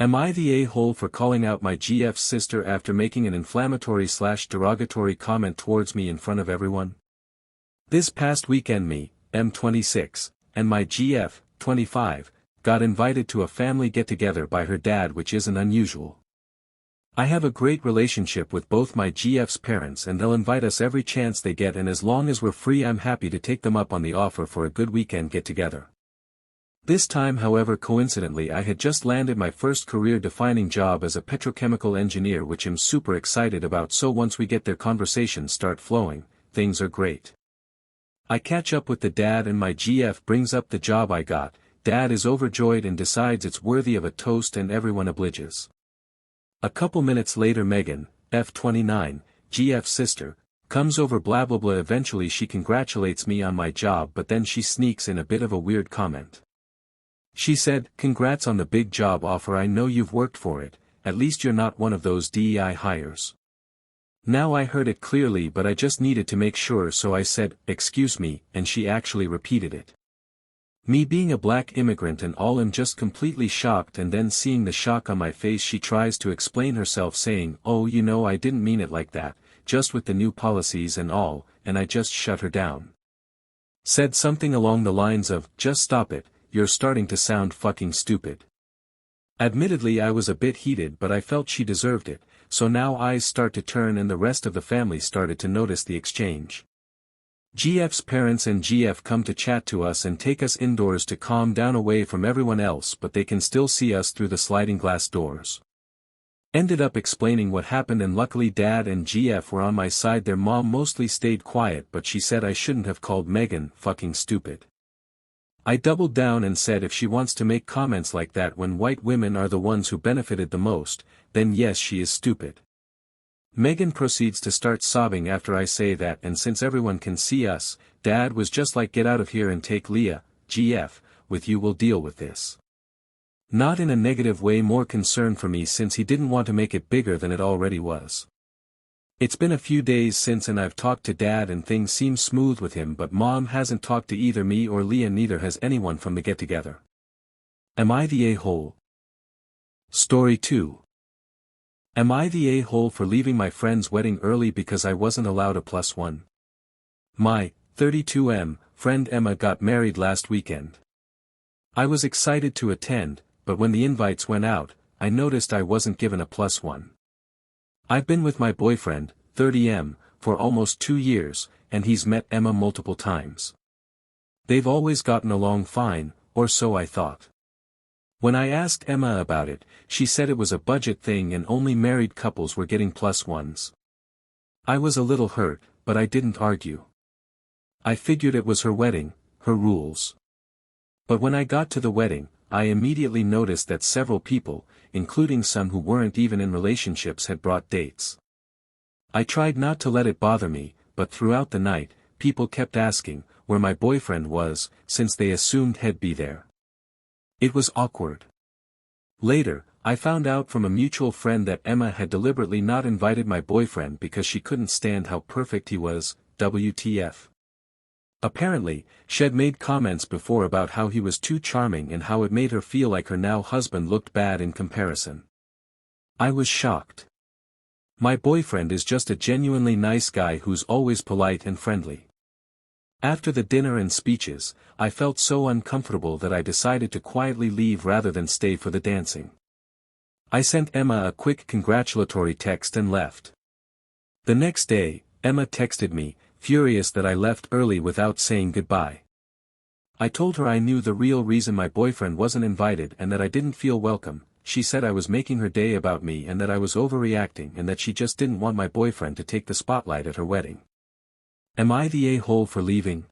Am I the a-hole for calling out my GF's sister after making an inflammatory/derogatory comment towards me in front of everyone? This past weekend me, M26, and my GF, 25, got invited to a family get-together by her dad, which isn't unusual. I have a great relationship with both my GF's parents and they'll invite us every chance they get, and as long as we're free I'm happy to take them up on the offer for a good weekend get-together. This time, however, coincidentally I had just landed my first career-defining job as a petrochemical engineer, which I'm super excited about, so once we get there conversations start flowing, things are great. I catch up with the dad and my GF brings up the job I got. Dad is overjoyed and decides it's worthy of a toast and everyone obliges. A couple minutes later Megan, F29, GF's sister, comes over blah blah blah. Eventually she congratulates me on my job, but then she sneaks in a bit of a weird comment. She said, "Congrats on the big job offer, I know you've worked for it, at least you're not one of those DEI hires." Now I heard it clearly but I just needed to make sure, so I said, "Excuse me," and she actually repeated it. Me being a black immigrant and all, I'm just completely shocked, and then seeing the shock on my face she tries to explain herself saying, "Oh, you know, I didn't mean it like that, just with the new policies and all," and I just shut her down. Said something along the lines of, "Just stop it, you're starting to sound fucking stupid." Admittedly I was a bit heated, but I felt she deserved it, so now eyes start to turn and the rest of the family started to notice the exchange. GF's parents and GF come to chat to us and take us indoors to calm down away from everyone else, but they can still see us through the sliding glass doors. Ended up explaining what happened, and luckily Dad and GF were on my side. Their mom mostly stayed quiet, but she said I shouldn't have called Megan fucking stupid. I doubled down and said if she wants to make comments like that when white women are the ones who benefited the most, then yes, she is stupid. Megan proceeds to start sobbing after I say that, and since everyone can see us, Dad was just like, "Get out of here and take Leah, GF, with you, we'll deal with this." Not in a negative way, more concern for me since he didn't want to make it bigger than it already was. It's been a few days since and I've talked to Dad and things seem smooth with him, but Mom hasn't talked to either me or Leah, neither has anyone from the get-together. Am I the a-hole? Story 2. Am I the a-hole for leaving my friend's wedding early because I wasn't allowed a +1? My 32M friend Emma got married last weekend. I was excited to attend, but when the invites went out, I noticed I wasn't given a +1. I've been with my boyfriend, 30M, for almost 2 years, and he's met Emma multiple times. They've always gotten along fine, or so I thought. When I asked Emma about it, she said it was a budget thing and only married couples were getting +1s. I was a little hurt, but I didn't argue. I figured it was her wedding, her rules. But when I got to the wedding, I immediately noticed that several people, including some who weren't even in relationships, had brought dates. I tried not to let it bother me, but throughout the night, people kept asking where my boyfriend was, since they assumed he'd be there. It was awkward. Later, I found out from a mutual friend that Emma had deliberately not invited my boyfriend because she couldn't stand how perfect he was, WTF. Apparently, she'd made comments before about how he was too charming and how it made her feel like her now husband looked bad in comparison. I was shocked. My boyfriend is just a genuinely nice guy who's always polite and friendly. After the dinner and speeches, I felt so uncomfortable that I decided to quietly leave rather than stay for the dancing. I sent Emma a quick congratulatory text and left. The next day, Emma texted me, furious that I left early without saying goodbye. I told her I knew the real reason my boyfriend wasn't invited and that I didn't feel welcome. She said I was making her day about me and that I was overreacting and that she just didn't want my boyfriend to take the spotlight at her wedding. Am I the a-hole for leaving?